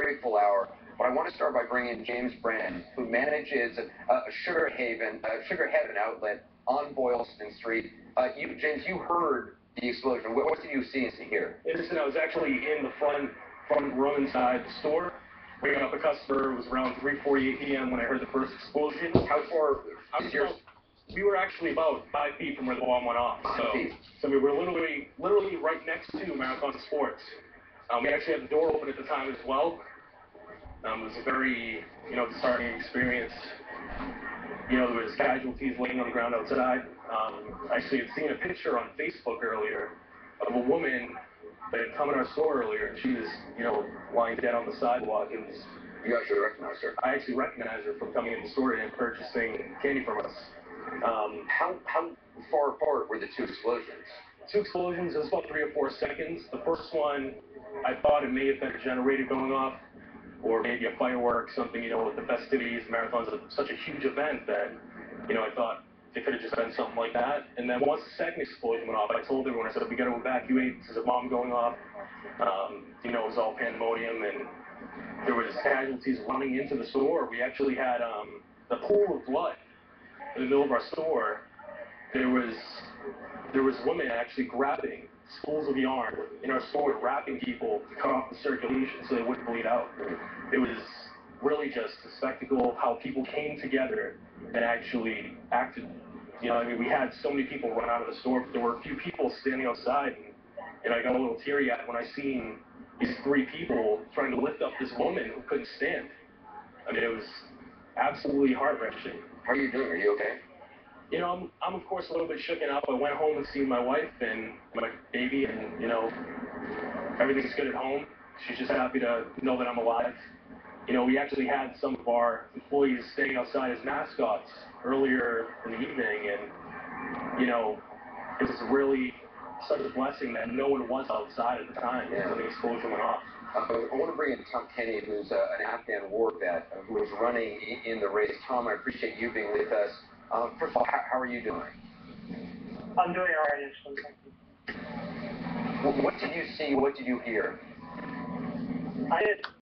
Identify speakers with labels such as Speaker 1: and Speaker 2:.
Speaker 1: fateful hour, but I want to start by bringing James Brand, who manages a Sugar Heaven outlet on Boylston Street. James, you heard the explosion. What did you see and hear?
Speaker 2: Listen, I was actually in the front room inside the store, waiting up a customer. It was around 3:48 p.m. when I heard the first explosion.
Speaker 1: How far is yours?
Speaker 2: We were actually about 5 feet from where the bomb went off. So we were literally right next to Marathon Sports. We actually had the door open at the time as well. It was a very, disheartening experience. There was casualties laying on the ground outside. I actually had seen a picture on Facebook earlier of a woman that had come in our store earlier, and she was, lying dead on the sidewalk. And
Speaker 1: you actually recognized her?
Speaker 2: I actually recognized her from coming in the store and purchasing candy from us.
Speaker 1: How far apart were the two explosions?
Speaker 2: Two explosions, it was about 3 or 4 seconds. The first one, I thought it may have been a generator going off, or maybe a firework, something, with the festivities. Marathon's such a huge event that, I thought it could have just been something like that. And then once the second explosion went off, I told everyone, I said, we got to evacuate, there's a bomb going off. It was all pandemonium, and there was casualties running into the store. We actually had a pool of blood in the middle of our store. There was women actually grabbing spools of yarn in our store, wrapping people to cut off the circulation so they wouldn't bleed out. It was really just a spectacle of how people came together and actually acted. We had so many people run out of the store, but there were a few people standing outside, and I got a little teary-eyed when I seen these 3 people trying to lift up this woman who couldn't stand. It was absolutely heart-wrenching.
Speaker 1: How are you doing? Are you okay?
Speaker 2: I'm of course a little bit shooken up. I went home and seen my wife and my baby, and everything's good at home. She's just happy to know that I'm alive. We actually had some of our employees staying outside as mascots earlier in the evening, and it was really such a blessing that no one was outside at the time when the explosion went off.
Speaker 1: I want to bring in Tom Kenny, who's an Afghan war vet who was running in the race. Tom, I appreciate you being with us. First of all, how are you doing?
Speaker 3: I'm doing all right, actually. Thank you.
Speaker 1: What did you see? What did you hear?
Speaker 3: I had